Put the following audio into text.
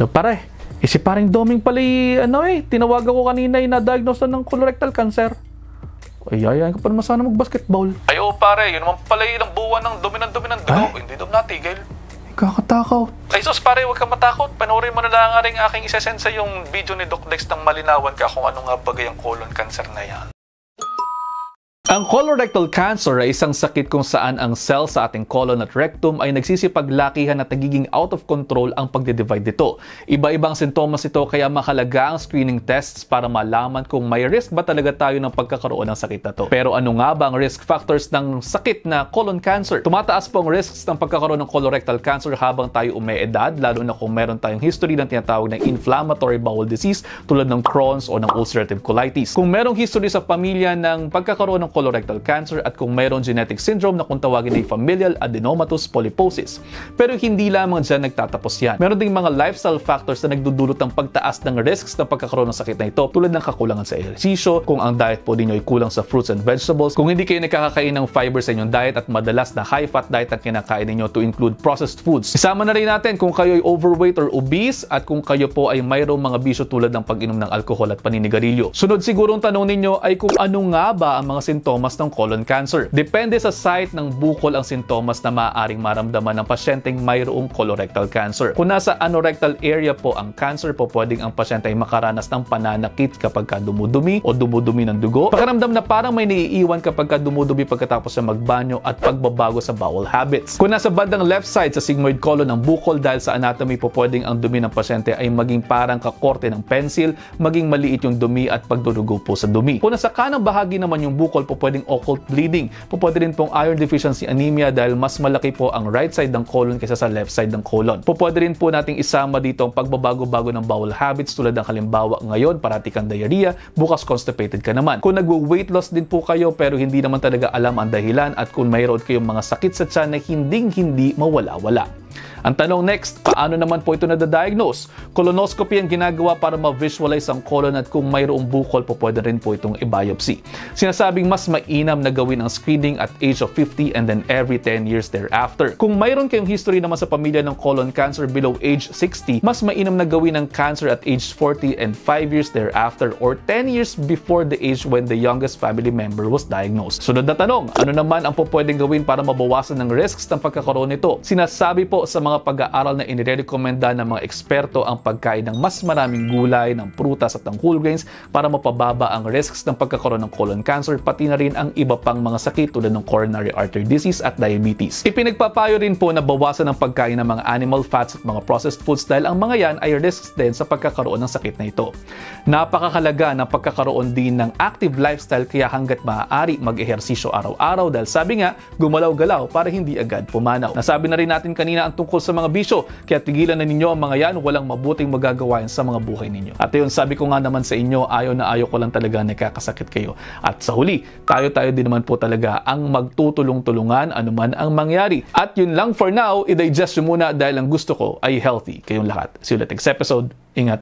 No, pare, si paring Doming pala tinawagan ko kanina na-diagnose na ng colorectal cancer. Ay, ayayin ko pa naman sana mag-basketball. Ay, oo pare, yun naman pala ilang buwan ng dumi ng dugo. Hindi daw natigil. Kakatakaw. Ay sus pare, huwag kang matakot. Panoorin mo na lang ang aking isesend sa yung video ni Doc Dex nang malinawan ka kung ano nga bagay ang colon cancer na yan. Ang colorectal cancer ay isang sakit kung saan ang cell sa ating colon at rectum ay nagsisipaglakihan at nagiging out of control ang pagdidivide nito. Iba-ibang sintomas ito kaya mahalaga ang screening tests para malaman kung may risk ba talaga tayo ng pagkakaroon ng sakit na to. Pero ano nga ba ang risk factors ng sakit na colon cancer? Tumataas po ang risks ng pagkakaroon ng colorectal cancer habang tayo umeedad, lalo na kung meron tayong history ng tinatawag na inflammatory bowel disease tulad ng Crohn's o ng ulcerative colitis. Kung merong history sa pamilya ng pagkakaroon ng colorectal cancer at kung mayroon genetic syndrome na kung tawagin ay familial adenomatous polyposis. Pero hindi lamang dyan nagtatapos yan. Meron ding mga lifestyle factors na nagdudulot ng pagtaas ng risks ng pagkakaroon ng sakit na ito tulad ng kakulangan sa ehersisyo, kung ang diet po ninyo ay kulang sa fruits and vegetables, kung hindi kayo nakakakain ng fiber sa inyong diet at madalas na high-fat diet ang kinakain ninyo to include processed foods. Isama na rin natin kung kayo ay overweight or obese at kung kayo po ay mayroong mga bisyo tulad ng pag-inom ng alcohol at paninigarilyo. Sunod sigurong tanong ninyo ay kung ano nga ba ang mga sintomas ng colon cancer. Depende sa site ng bukol ang sintomas na maaaring maramdaman ng pasyenteng mayroong colorectal cancer. Kung nasa anorectal area po ang cancer po, pwedeng ang pasyente ay makaranas ng pananakit kapag dumudumi o dumudumi ng dugo. Pakiramdam na parang may naiiwan kapag dumudumi pagkatapos na magbanyo at pagbabago sa bowel habits. Kung nasa bandang left side sa sigmoid colon ng bukol, dahil sa anatomy po pwedeng ang dumi ng pasyente ay maging parang kakorte ng pencil, maging maliit yung dumi at pagdudugo po sa dumi. Kung nasa kanang bahagi naman yung bukol po, pwedeng occult bleeding. Pwede rin pong iron deficiency anemia dahil mas malaki po ang right side ng colon kaysa sa left side ng colon. Pwede rin po nating isama dito ang pagbabago-bago ng bowel habits tulad ng halimbawa ngayon, parati kang diarrhea, bukas constipated ka naman. Kung nagwo-weight loss din po kayo pero hindi naman talaga alam ang dahilan at kung mayroon kayong mga sakit sa tiyan na hindi mawala-wala. Ang tanong next, paano naman po ito na-diagnose? Colonoscopy ang ginagawa para ma-visualize ang colon at kung mayroong bukol po pwede rin po itong i-biopsy. Sinasabing mas mainam na gawin ang screening at age of 50 and then every 10 years thereafter. Kung mayroon kayong history naman sa pamilya ng colon cancer below age 60, mas mainam na gawin ang cancer at age 40 and 5 years thereafter or 10 years before the age when the youngest family member was diagnosed. Sunod na tanong, ano naman ang po pwedeng gawin para mabawasan ng risks ng pagkakaroon nito? Sinasabi po sa mga pag-aaral na inirekomenda ng mga eksperto ang pagkain ng mas maraming gulay, ng prutas at ng whole grains para mapababa ang risks ng pagkakaroon ng colon cancer, pati na rin ang iba pang mga sakit tulad ng coronary artery disease at diabetes. Ipinagpapayo rin po na bawasan ang pagkain ng mga animal fats at mga processed foods dahil ang mga yan ay risks din sa pagkakaroon ng sakit na ito. Napakahalaga ng pagkakaroon din ng active lifestyle kaya hanggat maaari mag-ehersisyo araw-araw dahil sabi nga, gumalaw-galaw para hindi agad pumanaw. Nasabi na rin natin kanina ang tungkol sa mga bisyo, kaya tigilan na ninyo ang mga yan, walang mabuting magagawa sa mga buhay ninyo. At yun, sabi ko nga naman sa inyo, ayaw na ayaw ko lang talaga nakakasakit kayo. At sa huli, tayo din naman po talaga ang magtutulong-tulungan anuman ang mangyari. At yun lang for now, i-digest nyo muna dahil ang gusto ko ay healthy kayong lahat. See you ulit next episode. Ingat.